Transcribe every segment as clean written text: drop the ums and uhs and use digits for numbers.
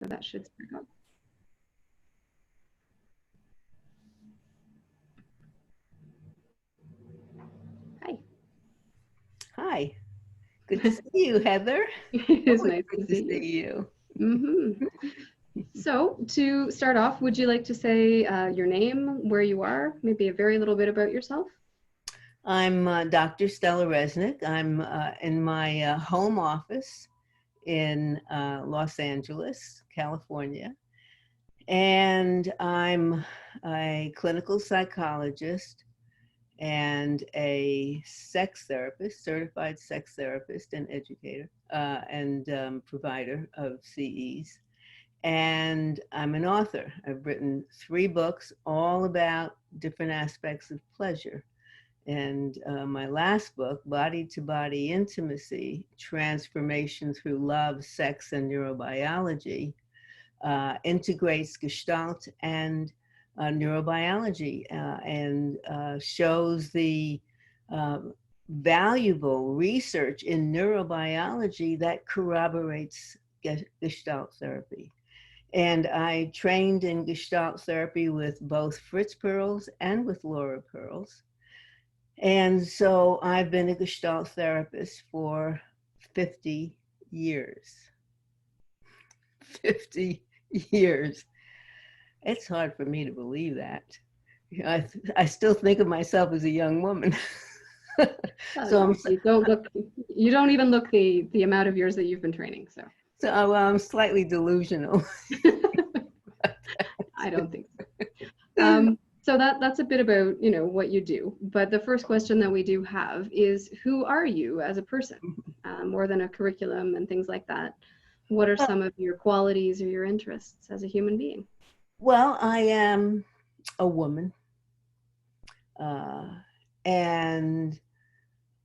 So that should start up. Hi. Hi. Good to see you, Heather. It is Always nice good to to see you. see you. So to start off, would you like to say your name, where you are, maybe a very little bit about yourself? I'm Dr. Stella Resnick. I'm in my home office in Los Angeles, California. And I'm a clinical psychologist and a sex therapist, certified sex therapist and educator and provider of CEs. And I'm an author. I've written 3 books all about different aspects of pleasure. And my last book, Body to Body Intimacy, Transformation Through Love, Sex, and Neurobiology, integrates Gestalt and neurobiology and shows the uh, valuable research in neurobiology that corroborates Gestalt therapy. And I trained in Gestalt therapy with both Fritz Perls and with Laura Perls. And so I've been a Gestalt therapist for 50 years. 50 years. It's hard for me to believe that. I still think of myself as a young woman. So You don't even look the amount of years that you've been training. I'm slightly delusional. I don't think so. So that's a bit about, what you do. But the first question that we do have is, who are you as a person? More than a curriculum and things like that. What are some of your qualities or your interests as a human being? Well, I am a woman, uh, and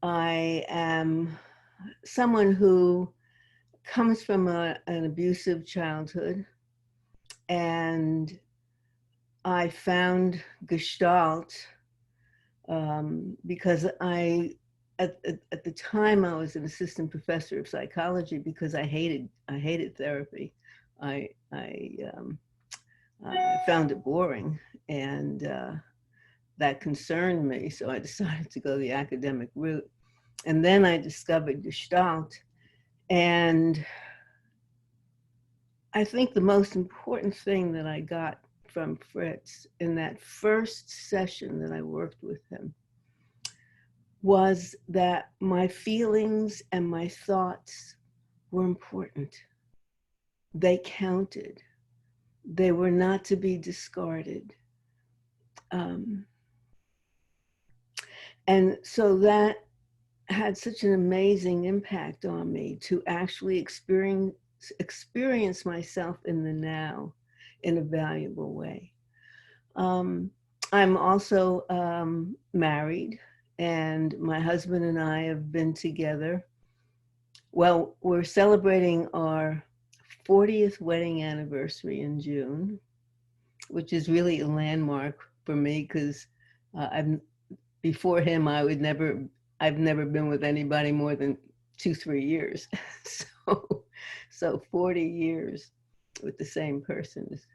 I am someone who comes from an abusive childhood, and I found Gestalt because at the time I was an assistant professor of psychology because I hated therapy. I found it boring, and that concerned me. So I decided to go the academic route, and then I discovered Gestalt. And I think the most important thing that I got from Fritz in that first session that I worked with him was that my feelings and my thoughts were important. They counted. They were not to be discarded. Um, and so that had such an amazing impact on me to actually experience myself in the now in a valuable way. Um, I'm also married, and my husband and I have been together. Well, we're celebrating our 40th wedding anniversary in June, which is really a landmark for me because I've before him I've never been with anybody more than 2-3 years. so so 40 years with the same person is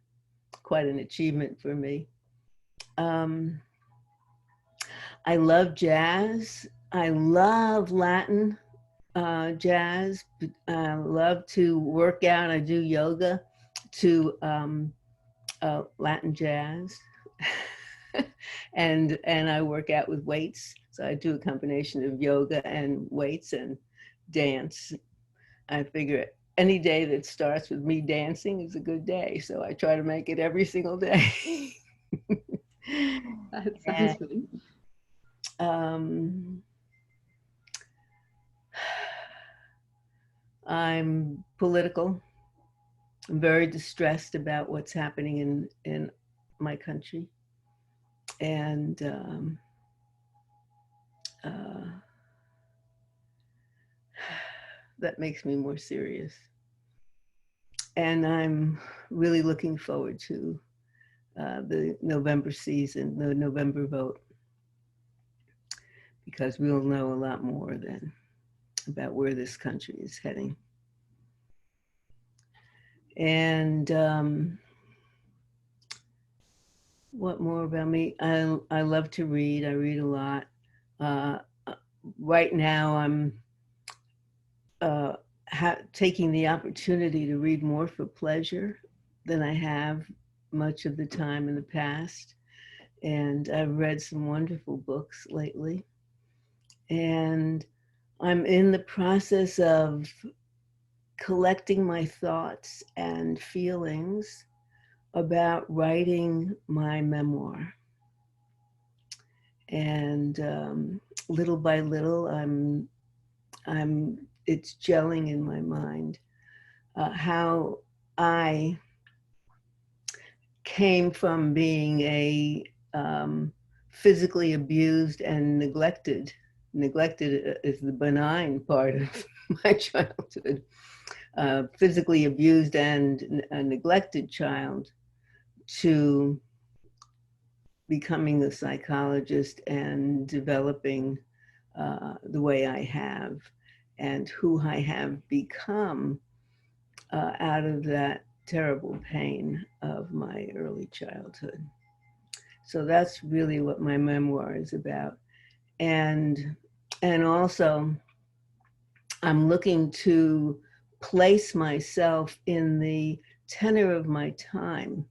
quite an achievement for me. um, I love jazz. I love Latin jazz. I love to work out. I do yoga to Latin jazz. and I work out with weights. So I do a combination of yoga and weights and dance. I figure any day that starts with me dancing is a good day. So I try to make it every single day. That sounds and, fun. um, I'm political. I'm very distressed about what's happening in my country. And uh, that makes me more serious. And I'm really looking forward to the November season, the November vote, because we'll know a lot more then about where this country is heading. And what more about me? I love to read. I read a lot. Right now, I'm taking the opportunity to read more for pleasure than I have much of the time in the past. And I've read some wonderful books lately. And I'm in the process of collecting my thoughts and feelings about writing my memoir. And little by little, it's gelling in my mind how I came from being a physically abused and neglected is the benign part of my childhood, physically abused and a neglected child, to becoming a psychologist and developing the way I have and who I have become out of that terrible pain of my early childhood. So that's really what my memoir is about. And also, I'm looking to place myself in the tenor of my time,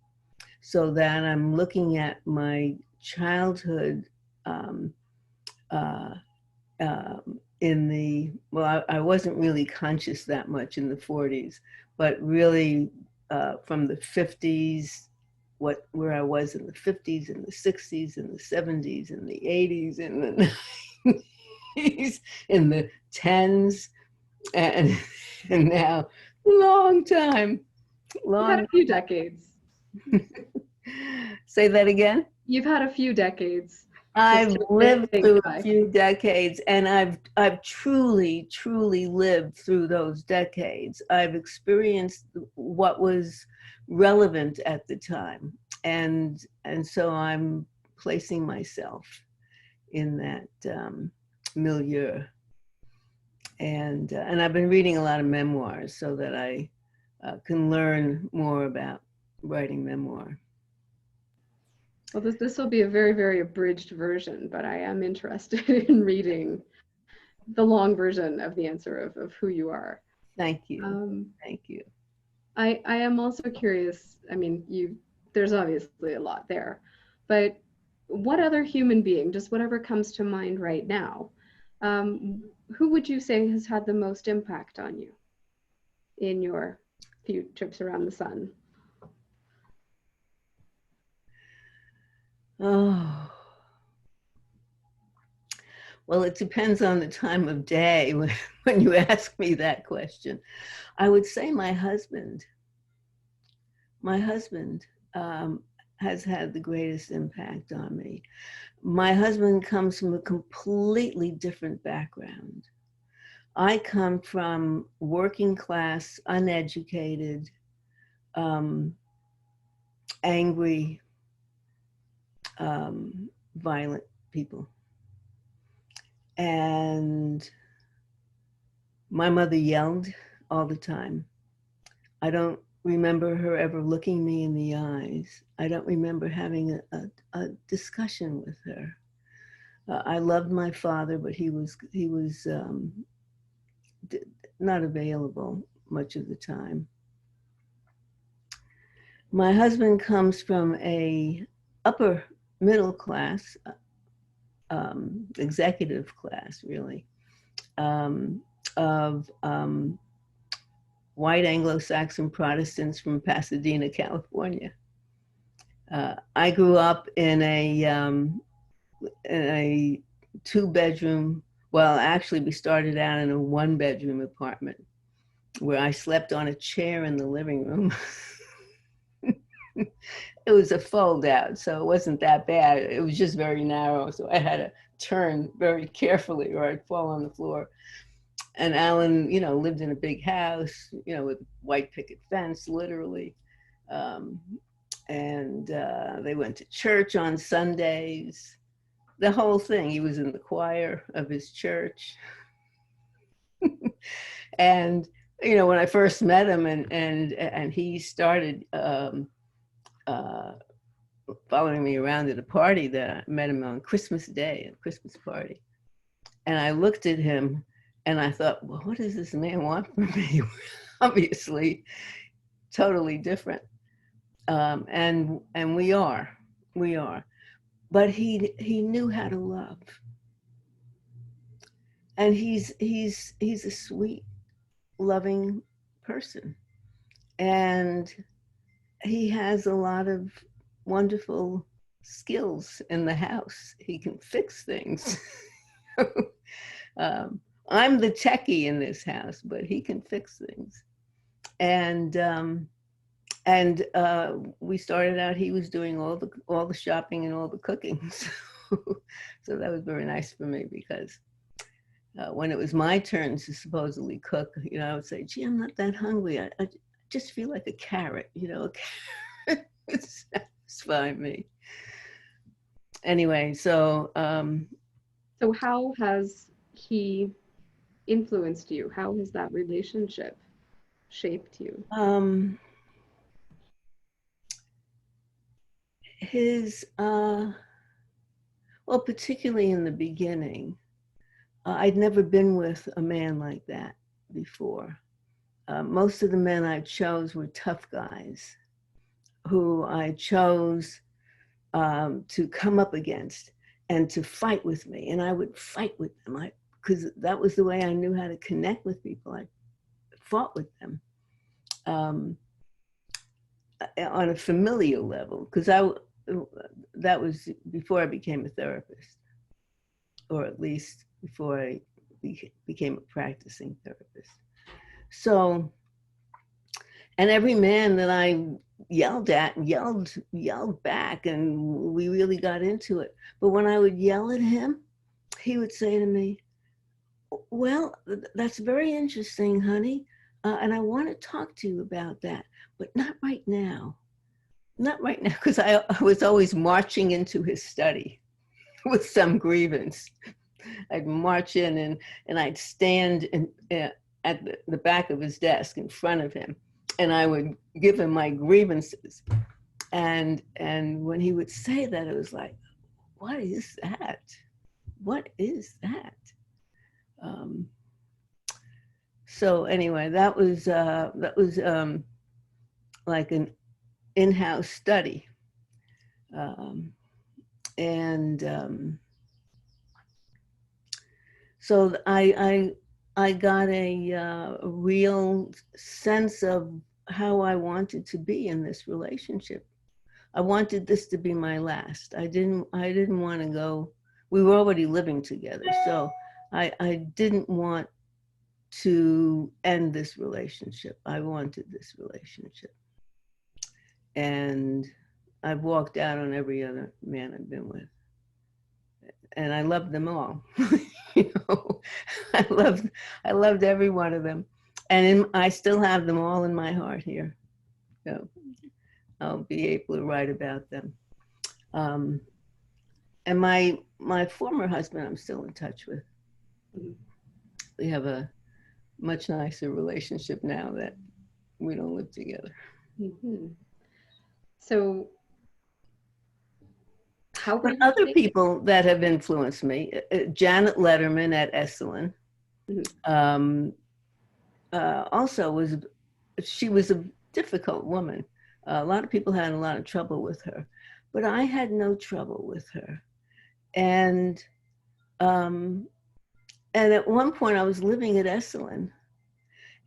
so that I'm looking at my childhood in the, well, I wasn't really conscious that much in the 40s, but really from the 50s, where I was in the 50s and the 60s and the 70s and the 80s and the 90s, in the 10s, and now, long time. You've had a few decades. Say that again? You've had a few decades. I've lived through a few decades, and I've truly lived through those decades. I've experienced what was relevant at the time, and so I'm placing myself in that milieu. And I've been reading a lot of memoirs so that I can learn more about writing memoir. Well, this will be a very, very abridged version, but I am interested in reading the long version of the answer of who you are. Thank you. Thank you. I am also curious, I mean, there's obviously a lot there, but what other human being, just whatever comes to mind right now, who would you say has had the most impact on you in your few trips around the sun? Oh, well, it depends on the time of day when you ask me that question. I would say my husband. My husband has had the greatest impact on me. My husband comes from a completely different background. I come from working class, uneducated, angry, violent people. And my mother yelled all the time. I don't remember her ever looking me in the eyes. I don't remember having a discussion with her. I loved my father, but he was not available much of the time. My husband comes from a upper middle class, executive class, really, of white Anglo-Saxon Protestants from Pasadena, California. I grew up in a 2-bedroom, well, actually we started out in a 1-bedroom apartment where I slept on a chair in the living room. It was a fold out, so it wasn't that bad. It was just very narrow, so I had to turn very carefully or I'd fall on the floor. And Alan, lived in a big house, with white picket fence, literally. And they went to church on Sundays. The whole thing. He was in the choir of his church. And you know, when I first met him, and he started following me around at a party that I met him on Christmas Day, a Christmas party. And I looked at him and I thought, well, what does this man want from me? Obviously, totally different. And we are. But he knew how to love. And he's a sweet, loving person. And he has a lot of wonderful skills in the house. He can fix things. I'm the techie in this house, but he can fix things. And we started out, he was doing all the shopping and all the cooking. So that was very nice for me, because when it was my turn to supposedly cook, you know, I would say, gee, I'm not that hungry. I just feel like a carrot, you know, a carrot would satisfy me. Anyway, so. So how has he influenced you? How has that relationship shaped you? Well, particularly in the beginning, I'd never been with a man like that before. Most of the men I chose were tough guys who I chose to come up against and to fight with me. And I would fight with them because that was the way I knew how to connect with people. I fought with them on a familial level, because that was before I became a therapist, or at least before I became a practicing therapist. So, and every man that I yelled at yelled back, and we really got into it. But when I would yell at him, he would say to me, well, that's very interesting, honey. And I want to talk to you about that, but not right now. Not right now, because I was always marching into his study with some grievance. I'd march in and I'd stand at the back of his desk in front of him, and I would give him my grievances. And when he would say that, it was like, what is that? What is that? So anyway, that was like an in-house study. So I got a real sense of how I wanted to be in this relationship. I wanted this to be my last. I didn't want to go. We were already living together, so I didn't want to end this relationship. I wanted this relationship. And I've walked out on every other man I've been with. And I loved them all. You know, I loved every one of them. And I still have them all in my heart here. So I'll be able to write about them. And my former husband, I'm still in touch with. We have a much nicer relationship now that we don't live together. Mm-hmm. So how but other people that have influenced me, Janet Letterman at Esalen, also she was a difficult woman. A lot of people had a lot of trouble with her, but I had no trouble with her. And at one point I was living at Esalen,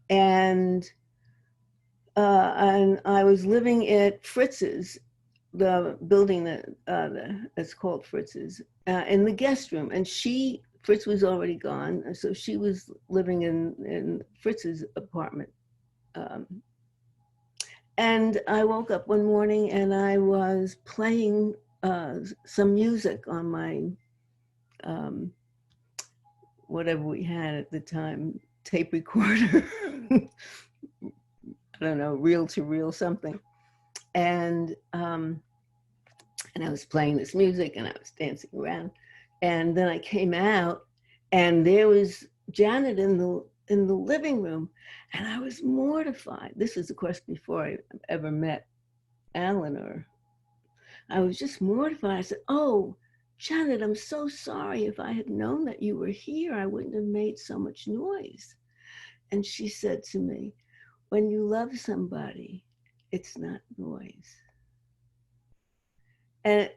and I was living at Fritz's, the building that's called Fritz's, in the guest room. And Fritz was already gone, so she was living in Fritz's apartment. And I woke up one morning and I was playing some music on my, whatever we had at the time, tape recorder. I don't know, reel to reel something. And I was playing this music and I was dancing around. And then I came out and there was Janet in in the living room, and I was mortified. This is, of course, before I ever met Alan, or I was just mortified. I said, "Oh, Janet, I'm so sorry. If I had known that you were here, I wouldn't have made so much noise." And she said to me, "When you love somebody, it's not noise." And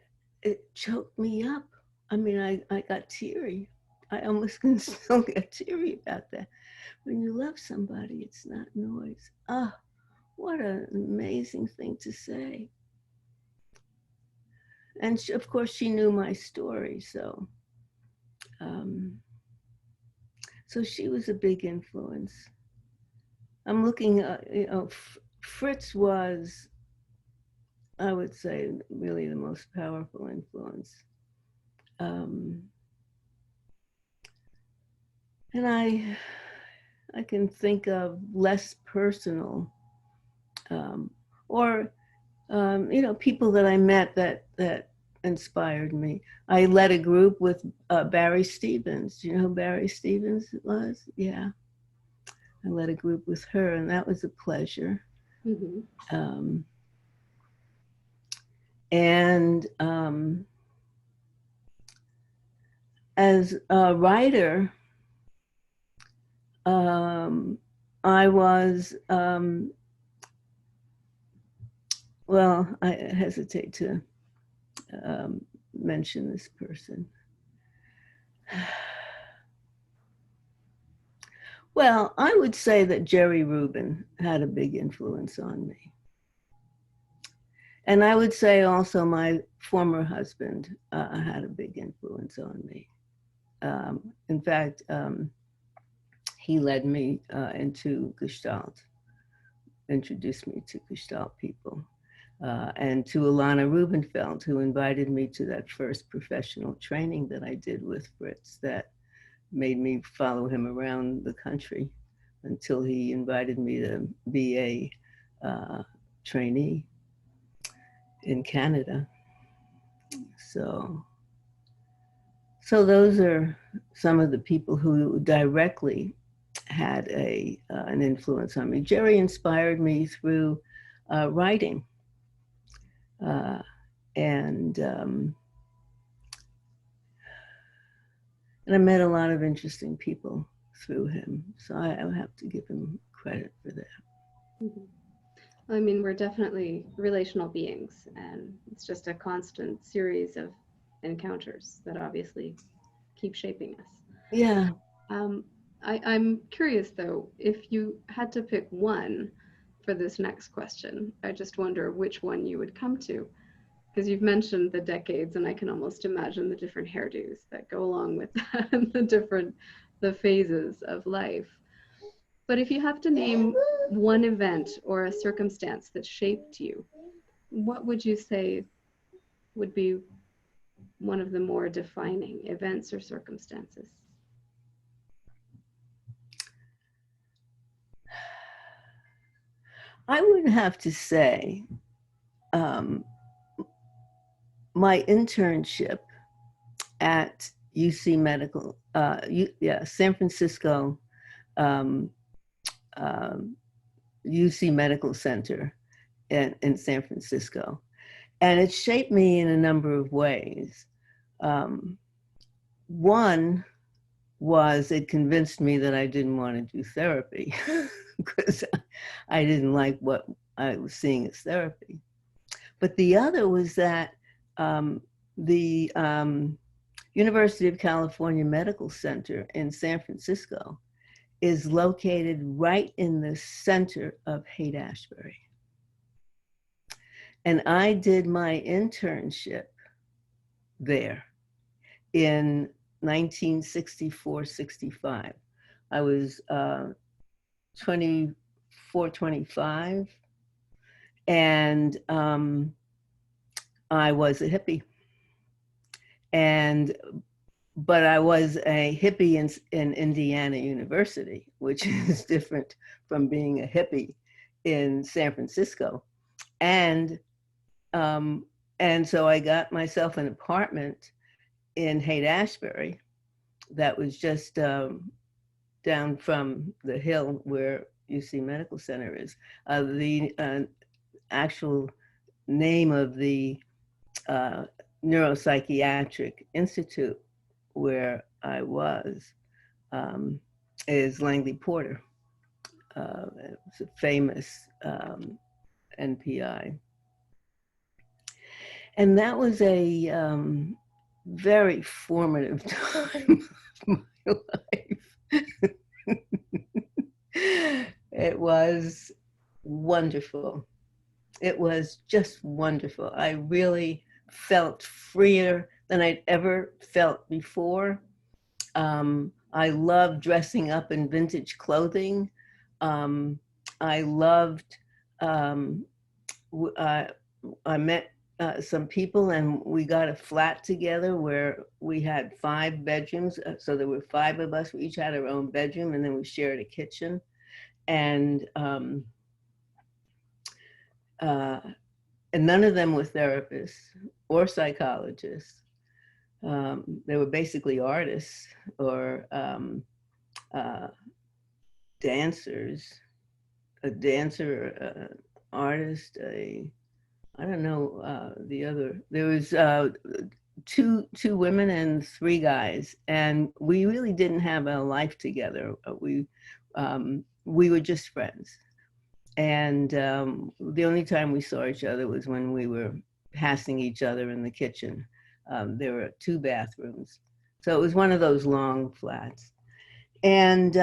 it choked me up. I mean, I got teary. I almost can still get teary about that. When you love somebody, it's not noise. Ah, what an amazing thing to say. And she, of course, she knew my story, um, so she was a big influence. I'm looking at, Fritz was, I would say, really the most powerful influence. And I can think of less personal, or people that I met that inspired me. I led a group with Barry Stevens. Do you know who Barry Stevens was? Yeah, I led a group with her, and that was a pleasure. Mm-hmm. And as a writer, I was, well, I hesitate to mention this person. Well, I would say that Jerry Rubin had a big influence on me. And I would say also my former husband had a big influence on me. In fact, he led me into Gestalt, introduced me to Gestalt people, and to Alana Rubenfeld, who invited me to that first professional training that I did with Fritz that made me follow him around the country until he invited me to be a trainee in Canada. So those are some of the people who directly had an influence on me. Jerry inspired me through writing, and I met a lot of interesting people through him. So I have to give him credit for that. Mm-hmm. I mean, we're definitely relational beings, and it's just a constant series of encounters that obviously keep shaping us. Yeah. I'm curious, though, if you had to pick one for this next question, I just wonder which one you would come to. Because you've mentioned the decades, and I can almost imagine the different hairdos that go along with that and the phases of life. But if you have to name one event or a circumstance that shaped you, what would you say would be one of the more defining events or circumstances? I would have to say my internship at UC Medical, San Francisco, UC Medical Center in San Francisco. And it shaped me in a number of ways. One was it convinced me that I didn't want to do therapy because I didn't like what I was seeing as therapy. But the other was that the University of California Medical Center in San Francisco is located right in the center of Haight-Ashbury. And I did my internship there in 1964-65. I was 24, 25, and I was a hippie. But I was a hippie in Indiana University, which is different from being a hippie in San Francisco. And so I got myself an apartment in Haight-Ashbury that was just down from the hill where UC Medical Center is. The actual name of the Neuropsychiatric Institute where I was is Langley Porter. It's a famous NPI. And that was a very formative time of my life. It was wonderful. It was just wonderful. I really felt freer than I'd ever felt before. I loved dressing up in vintage clothing. I loved, I met some people and we got a flat together where we had 5 bedrooms. So there were 5 of us. We each had our own bedroom and then we shared a kitchen. And none of them were therapists or psychologists. They were basically artists or dancers, a dancer, artist, I don't know the other. There was two women and 3 guys, and we really didn't have a life together. We were just friends. And the only time we saw each other was when we were passing each other in the kitchen. There were 2 bathrooms. So it was one of those long flats. And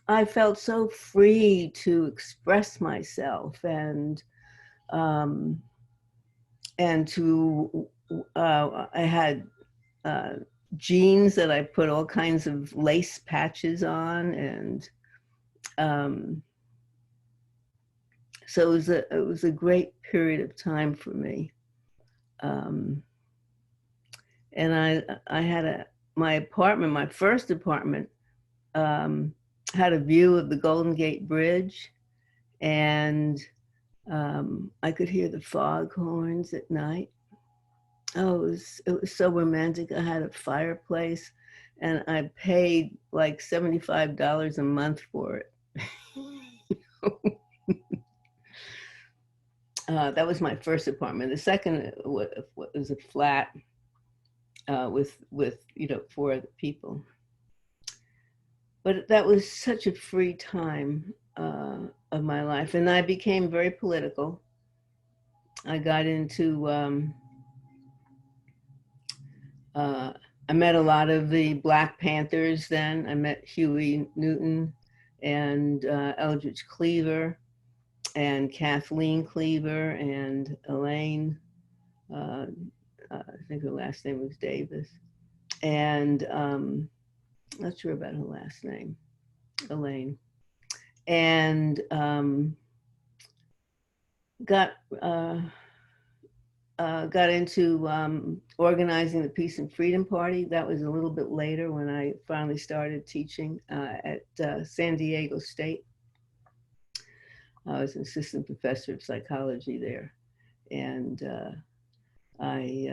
I felt so free to express myself and to, I had jeans that I put all kinds of lace patches on, and so it was a great period of time for me. And I had my apartment, my first apartment, had a view of the Golden Gate Bridge, and I could hear the foghorns at night. Oh, it was so romantic. I had a fireplace, and I paid like $75 a month for it. That was my first apartment. The second was a flat with 4 other people. But that was such a free time of my life, and I became very political. I got into I met a lot of the Black Panthers then. I met Huey Newton and Eldridge Cleaver and Kathleen Cleaver and Elaine. I think her last name was Davis. And not sure about her last name, Elaine. And got into organizing the Peace and Freedom Party. That was a little bit later when I finally started teaching at San Diego State. I was an assistant professor of psychology there. And I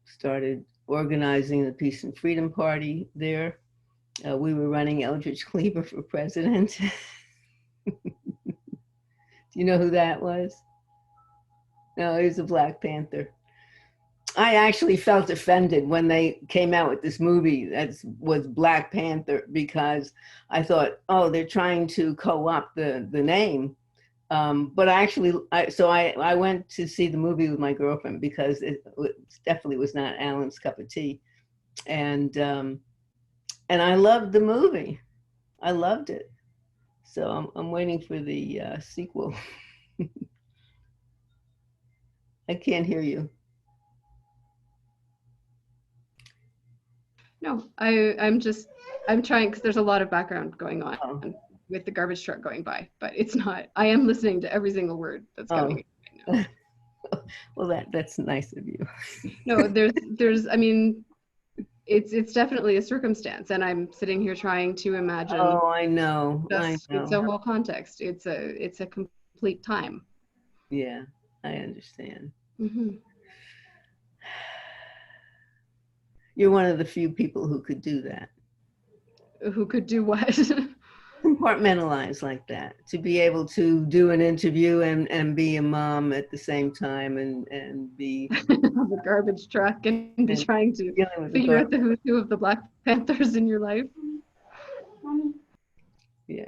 started organizing the Peace and Freedom Party there. We were running Eldridge Cleaver for president. Do you know who that was? No, he was a Black Panther. I actually felt offended when they came out with this movie that was Black Panther, because I thought, oh, they're trying to co-opt the name. But I went to see the movie with my girlfriend because it definitely was not Alan's cup of tea. And I loved the movie. I loved it. So I'm waiting for the sequel. I can't hear you. No, I'm trying, because there's a lot of background going on with the garbage truck going by, but it's not. I am listening to every single word that's coming in right now. Well, that's nice of you. No, there's I mean, it's definitely a circumstance, and I'm sitting here trying to imagine. Oh, I know. It's a whole context. It's a complete time. Yeah, I understand. Mm-hmm. You're one of the few people who could do that. who could do what. Compartmentalize like that, to be able to do an interview and be a mom at the same time, and be The garbage truck and be and trying to dealing with the figure out the who's who of the Black Panthers in your life. yeah.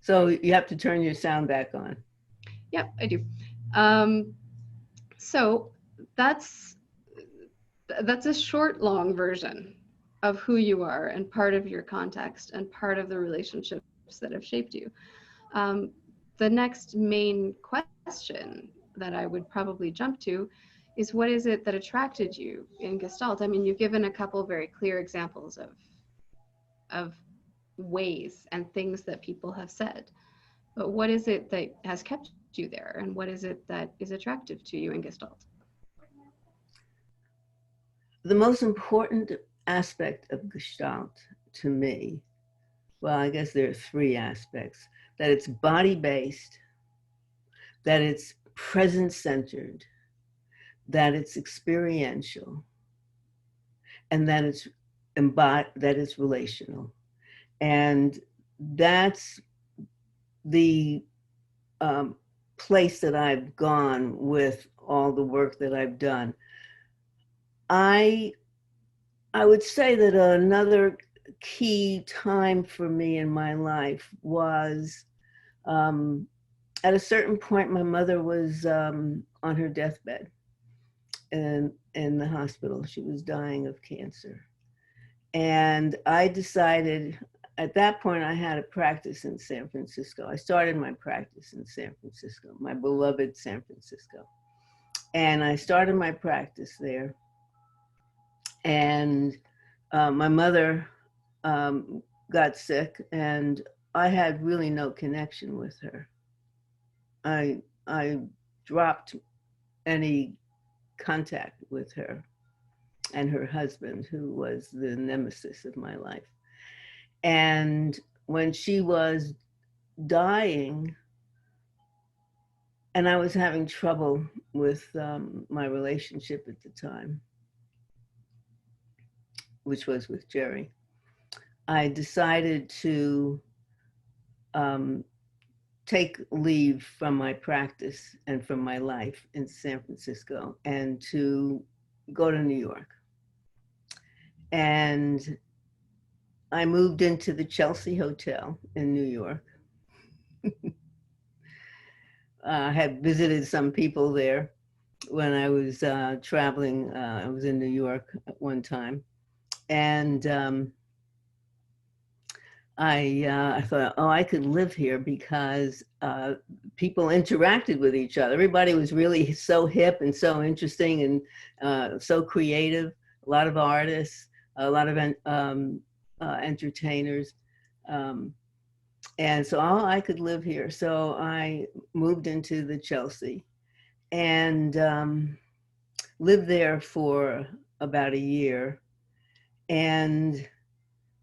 So you have to turn your sound back on. Yep, I do. So that's a short, long version of who you are and part of your context and part of the relationships that have shaped you. The next main question that I would probably jump to is, what is it that attracted you in Gestalt? I mean, you've given a couple very clear examples of ways and things that people have said, but what is it that has kept you there, and what is it that is attractive to you in Gestalt? The most important aspect of Gestalt to me, well, I guess there are three aspects: that it's body-based, that it's present-centered, that it's experiential, and that it's that it's relational. And that's the place that I've gone with all the work that I've done. I would say that another key time for me in my life was at a certain point, my mother was on her deathbed in the hospital. She was dying of cancer. And I decided, at that point, I had a practice in San Francisco. I started my practice in San Francisco, my beloved San Francisco. And I started my practice there. And my mother got sick, and I had really no connection with her. I dropped any contact with her and her husband, who was the nemesis of my life. And when she was dying, and I was having trouble with my relationship at the time, which was with Jerry, I decided to take leave from my practice and from my life in San Francisco and to go to New York. And I moved into the Chelsea Hotel in New York. I had visited some people there when I was traveling. I was in New York at one time. And I thought, oh, I could live here, because people interacted with each other. Everybody was really so hip and so interesting and so creative. A lot of artists, a lot of entertainers. And so I could live here. So I moved into the Chelsea and lived there for about a year. And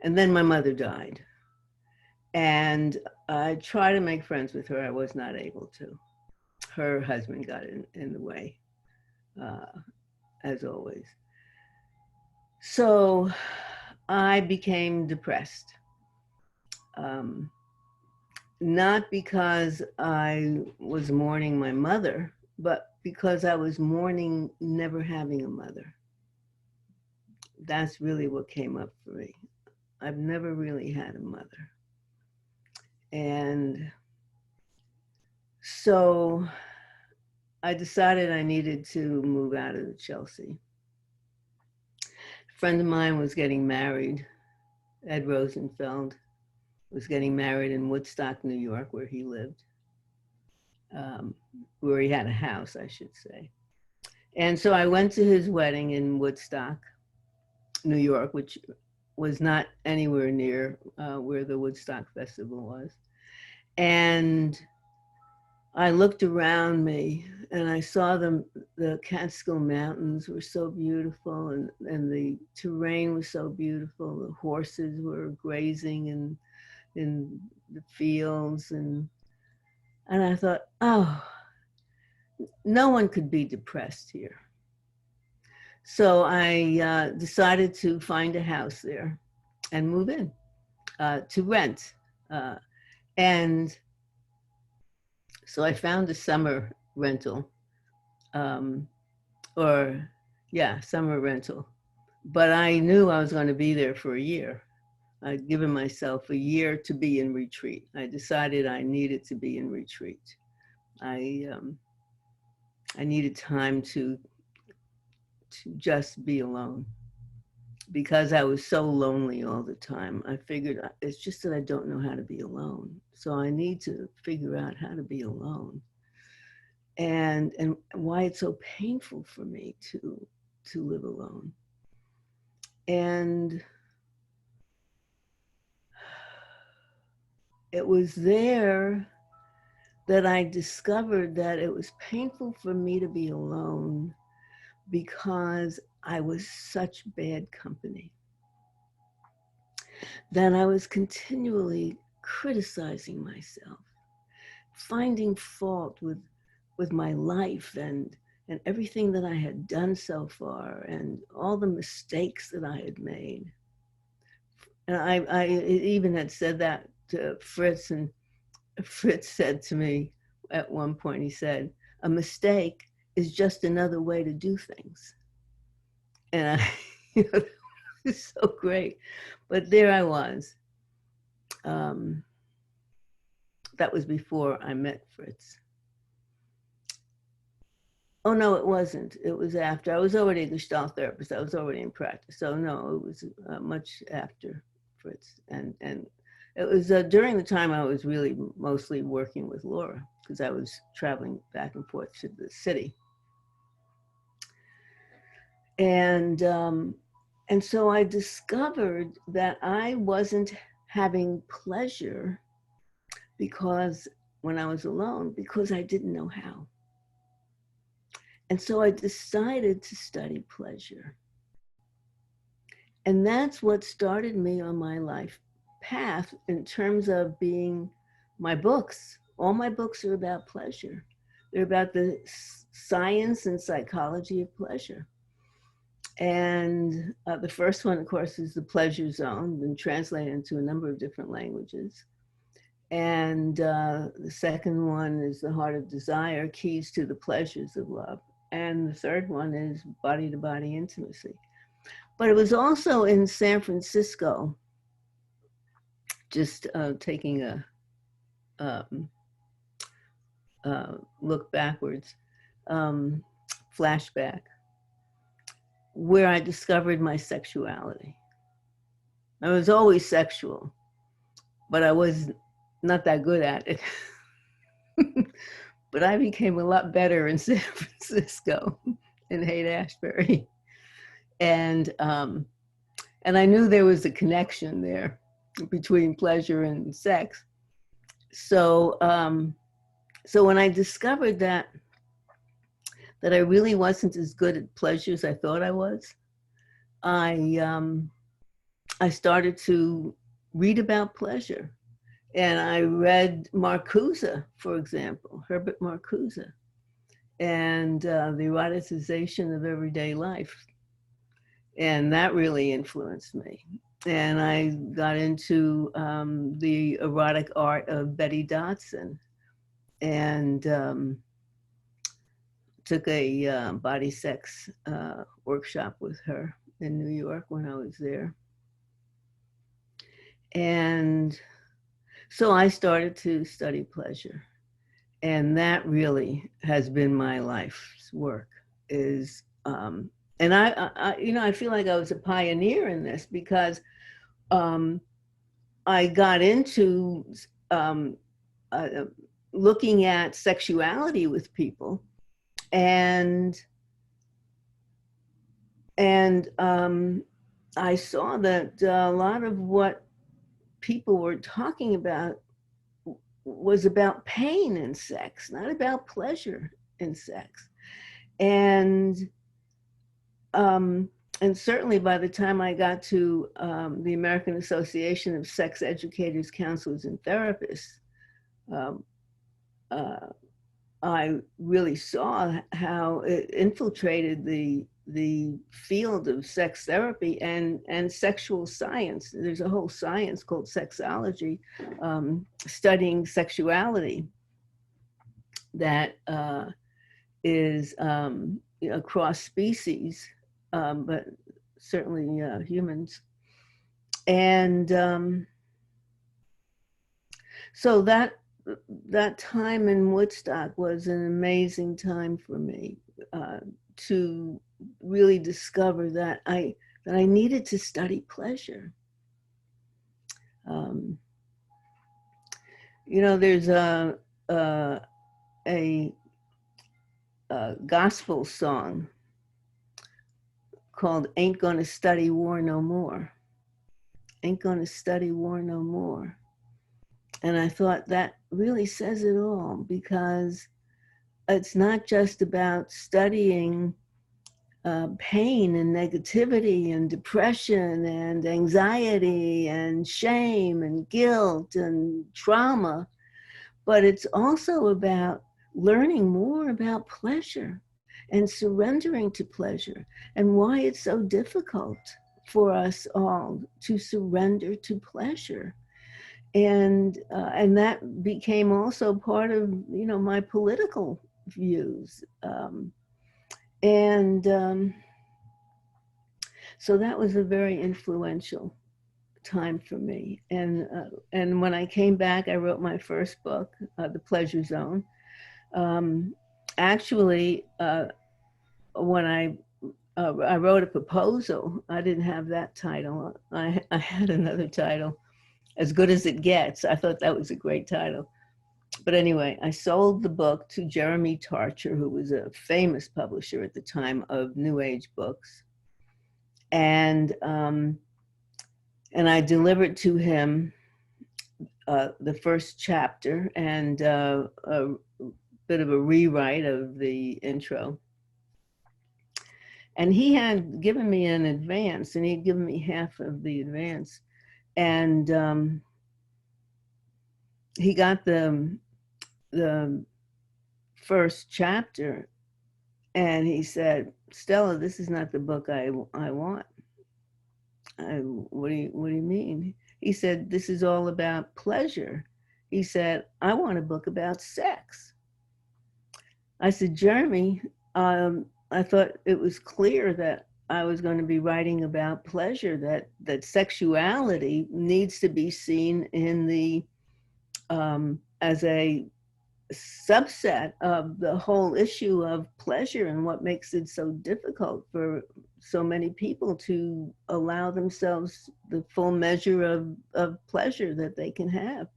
then my mother died. And I tried to make friends with her. I was not able to. Her husband got in the way, as always. So I became depressed. Not because I was mourning my mother, but because I was mourning never having a mother. That's really what came up for me. I've never really had a mother. And so I decided I needed to move out of Chelsea. A friend of mine was getting married. Ed Rosenfeld was getting married in Woodstock, New York, where he lived, where he had a house, I should say. And so I went to his wedding in Woodstock, New York, which was not anywhere near where the Woodstock Festival was. And I looked around me and I saw the Catskill Mountains were so beautiful, and the terrain was so beautiful. The horses were grazing in the fields, and I thought, oh, no one could be depressed here. So I decided to find a house there and move in to rent. And so I found a summer rental, um, or yeah, summer rental. But I knew I was going to be there for a year. I'd given myself a year to be in retreat. I decided I needed to be in retreat. I needed time to just be alone because I was so lonely all the time. I figured it's just that I don't know how to be alone. So I need to figure out how to be alone, and why it's so painful for me to live alone. And it was there that I discovered that it was painful for me to be alone because I was such bad company. That I was continually criticizing myself, finding fault with my life and everything that I had done so far and all the mistakes that I had made. And I even had said that to Fritz, and Fritz said to me at one point, he said, a mistake is just another way to do things. And I, it was so great. But there I was. That was before I met Fritz. Oh, no, it wasn't. It was after. I was already a Gestalt therapist. I was already in practice. So no, it was much after Fritz. And it was during the time I was really mostly working with Laura because I was traveling back and forth to the city. And so I discovered that I wasn't having pleasure because when I was alone, because I didn't know how. And so I decided to study pleasure. And that's what started me on my life path in terms of being my books. All my books are about pleasure. They're about the science and psychology of pleasure. And the first one, of course, is The Pleasure Zone, been translated into a number of different languages. And the second one is The Heart of Desire, Keys to the Pleasures of Love. And the third one is Body to Body Intimacy. But it was also in San Francisco, just taking a look backwards, flashback, where I discovered my sexuality. I was always sexual, but I was not that good at it. But I became a lot better in San Francisco, in Haight-Ashbury. And I knew there was a connection there between pleasure and sex. So so when I discovered that I really wasn't as good at pleasure as I thought I was, I started to read about pleasure. And I read Marcuse, for example, Herbert Marcuse, and the eroticization of everyday life. And that really influenced me. And I got into the erotic art of Betty Dodson, and took a body sex workshop with her in New York when I was there. And so I started to study pleasure. And that really has been my life's work is, and I you know, I feel like I was a pioneer in this because I got into looking at sexuality with people, and I saw that a lot of what people were talking about was about pain in sex, not about pleasure in sex. And certainly by the time I got to the American Association of Sex Educators, Counselors, and Therapists, I really saw how it infiltrated the the field of sex therapy and sexual science. There's a whole science called sexology, studying sexuality that is across species, but certainly humans. And so that time in Woodstock was an amazing time for me, to really discover that I needed to study pleasure. There's a gospel song called "Ain't Gonna Study War No More." Ain't gonna study war no more. And I thought that really says it all, because it's not just about studying pain and negativity and depression and anxiety and shame and guilt and trauma, but it's also about learning more about pleasure and surrendering to pleasure, and why it's so difficult for us all to surrender to pleasure. And that became also part of my political views, so that was a very influential time for me. And when I came back, I wrote my first book, The Pleasure Zone. Actually, when I wrote a proposal, I didn't have that title. I had another title, As Good as It Gets. I thought that was a great title. But anyway, I sold the book to Jeremy Tarcher, who was a famous publisher at the time of New Age books. And I delivered to him the first chapter and a bit of a rewrite of the intro. And he had given me an advance, and he'd given me half of the advance. And he got the first chapter, and he said, "Stella, this is not the book I want." What do you mean? He said, "This is all about pleasure." He said, "I want a book about sex." I said, "Jeremy, I thought it was clear that I was going to be writing about pleasure, that sexuality needs to be seen in the as a subset of the whole issue of pleasure, and what makes it so difficult for so many people to allow themselves the full measure of pleasure that they can have."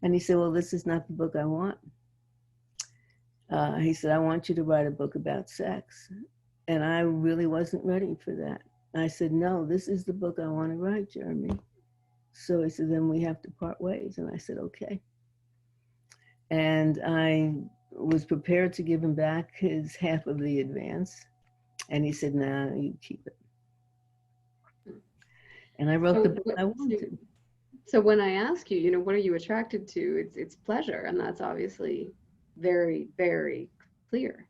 And he said, "Well, this is not the book I want." He said, "I want you to write a book about sex." And I really wasn't ready for that. I said, "No, this is the book I want to write, Jeremy." So he said, "Then we have to part ways." And I said, "Okay." And I was prepared to give him back his half of the advance. And he said, "Nah, you keep it." And I wrote the book I wanted. So when I ask you, what are you attracted to? It's pleasure, and that's obviously very, very clear.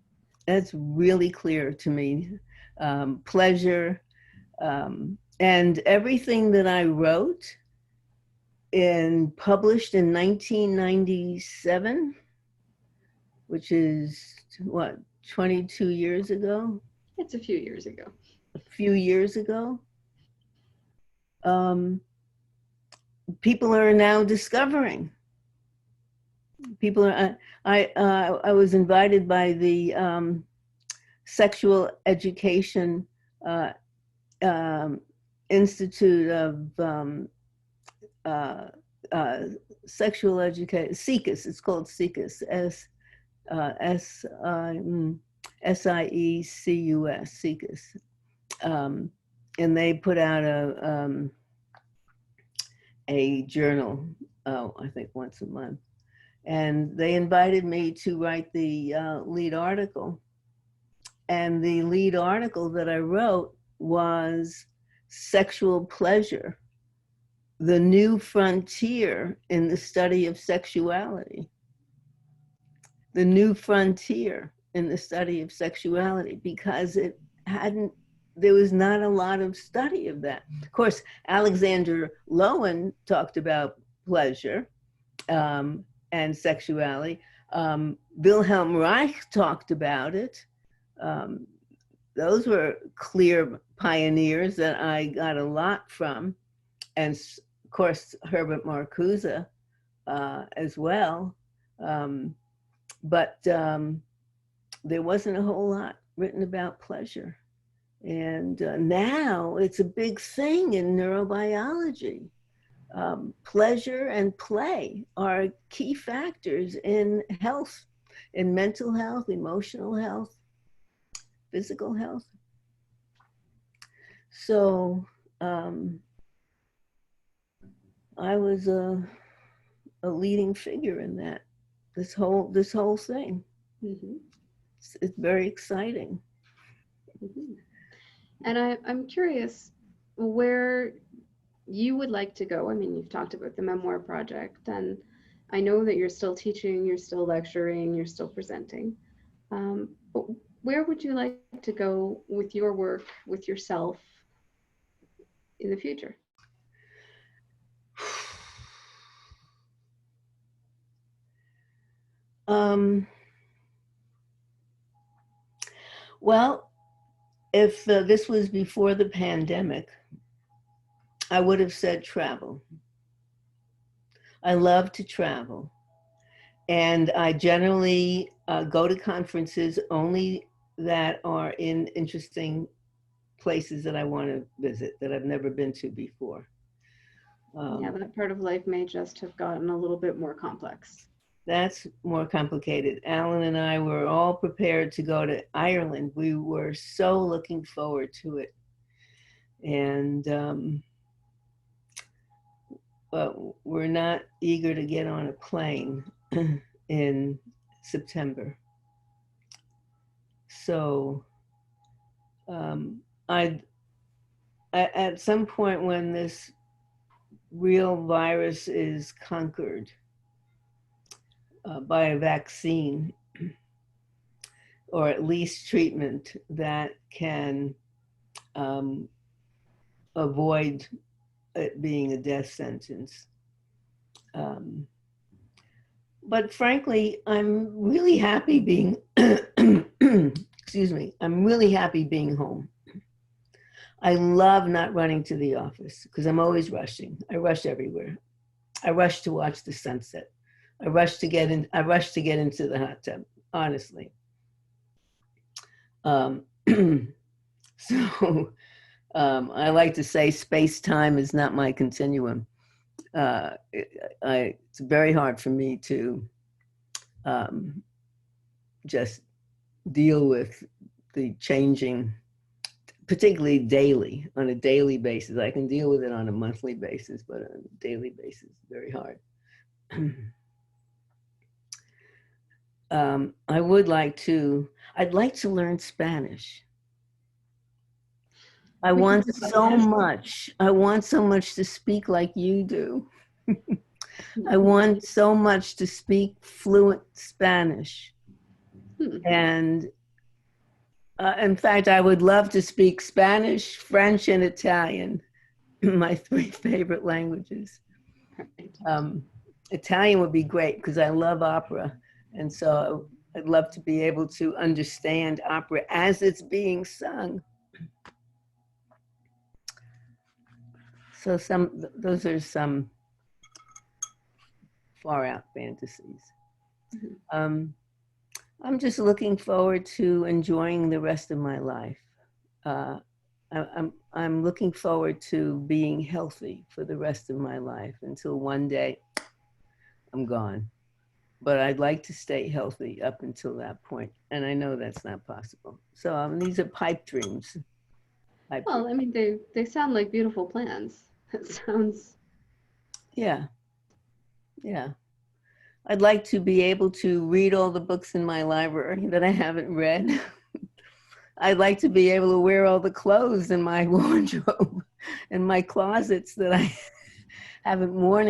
That's really clear to me. Pleasure, and everything that I wrote and published in 1997, which is what, 22 years ago? It's a few years ago. A few years ago. People are now discovering. People are. I was invited by the Sexual Education Institute of Sexual Education, SIECUS. It's called SIECUS. SIECUS. SIECUS. And they put out a journal, I think once a month. And they invited me to write the lead article. And the lead article that I wrote was Sexual Pleasure, the New Frontier in the Study of Sexuality. The new frontier in the study of sexuality, because there was not a lot of study of that. Of course, Alexander Lowen talked about pleasure and sexuality. Wilhelm Reich talked about it. Those were clear pioneers that I got a lot from. And of course, Herbert Marcuse as well. But there wasn't a whole lot written about pleasure. And now it's a big thing in neurobiology. Pleasure and play are key factors in health, in mental health, emotional health, physical health. So I was a leading figure in that. This whole thing. Mm-hmm. It's very exciting. Mm-hmm. And I'm curious where you would like to go. I mean, you've talked about the memoir project, and I know that you're still teaching, you're still lecturing, you're still presenting. But where would you like to go with your work, with yourself in the future? Well, if this was before the pandemic, I would have said travel. I love to travel. And I generally go to conferences only that are in interesting places that I want to visit, that I've never been to before. Yeah, that part of life may just have gotten a little bit more complex. That's more complicated. Alan and I were all prepared to go to Ireland. We were so looking forward to it. And but we're not eager to get on a plane in September. So at some point when this real virus is conquered by a vaccine, or at least treatment that can avoid it being a death sentence. But frankly, I'm really happy being, excuse me, I'm really happy being home. I love not running to the office because I'm always rushing. I rush everywhere. I rush to watch the sunset. I rush to get into the hot tub, honestly. So I like to say space-time is not my continuum. It's very hard for me to just deal with the changing, particularly daily, on a daily basis. I can deal with it on a monthly basis, but on a daily basis, very hard. I'd like to learn Spanish. I want so much to speak like you do. I want so much to speak fluent Spanish. And in fact, I would love to speak Spanish, French, and Italian, my 3 favorite languages. Italian would be great because I love opera. And so I'd love to be able to understand opera as it's being sung. So those are some far out fantasies. I'm just looking forward to enjoying the rest of my life. I'm looking forward to being healthy for the rest of my life until one day I'm gone. But I'd like to stay healthy up until that point. And I know that's not possible. So these are pipe dreams. Well, I mean, they sound like beautiful plans. It sounds. Yeah. Yeah. I'd like to be able to read all the books in my library that I haven't read. I'd like to be able to wear all the clothes in my wardrobe and my closets that I haven't worn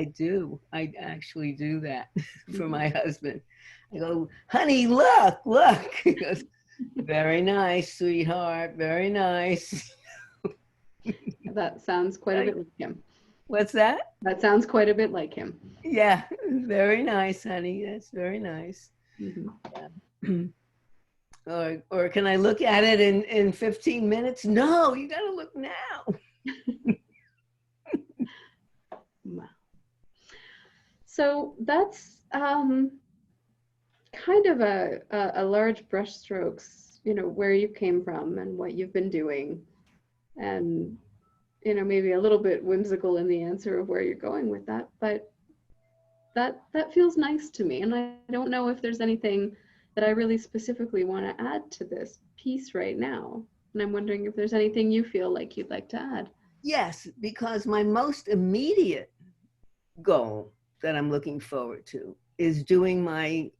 I do. I actually do that for my husband. I go, honey, look, look. He goes, very nice, sweetheart, very nice. That sounds quite a bit like him. What's that? That sounds quite a bit like him. Yeah, very nice, honey. That's very nice. Mm-hmm. Yeah. Or can I look at it in 15 minutes? No, you got to look now. Wow. So that's kind of a large brushstrokes, where you came from and what you've been doing, and maybe a little bit whimsical in the answer of where you're going with that, but that feels nice to me. And I don't know if there's anything that I really specifically want to add to this piece right now. And I'm wondering if there's anything you feel like you'd like to add. Yes, because my most immediate goal that I'm looking forward to is doing my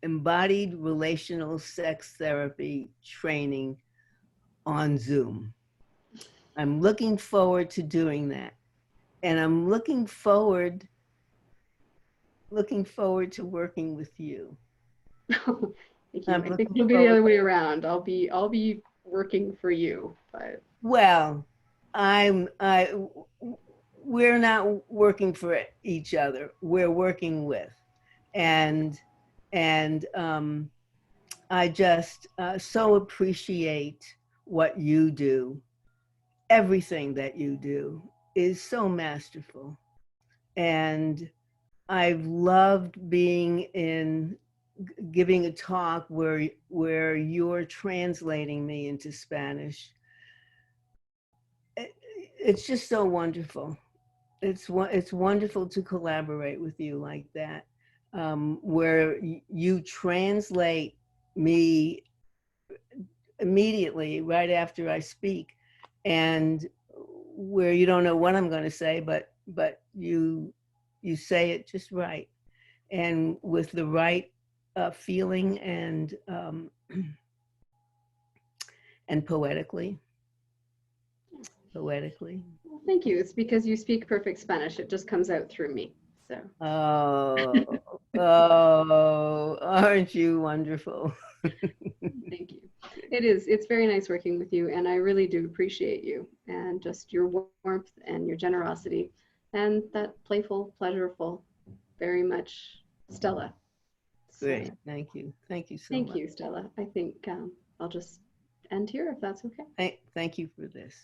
embodied relational sex therapy training on Zoom. I'm looking forward to doing that. And I'm looking forward to working with you. Thank you. I think it'll be the other way around. I'll be working for you, but well, we're not working for each other. We're working with, and I just so appreciate what you do. Everything that you do is so masterful, and I've loved giving a talk where you're translating me into Spanish. It's just so wonderful. It's wonderful to collaborate with you like that, where you translate me immediately right after I speak, and where you don't know what I'm going to say, but you say it just right, and with the right feeling and poetically. well, thank you. It's because you speak perfect Spanish. It just comes out through me. So. Oh, aren't you wonderful? Thank you. It's very nice working with you, and I really do appreciate you and just your warmth and your generosity and that playful, pleasurable, very much Stella. Great, thank you so much. Thank you, Stella. I think I'll just end here if that's okay. Thank you for this.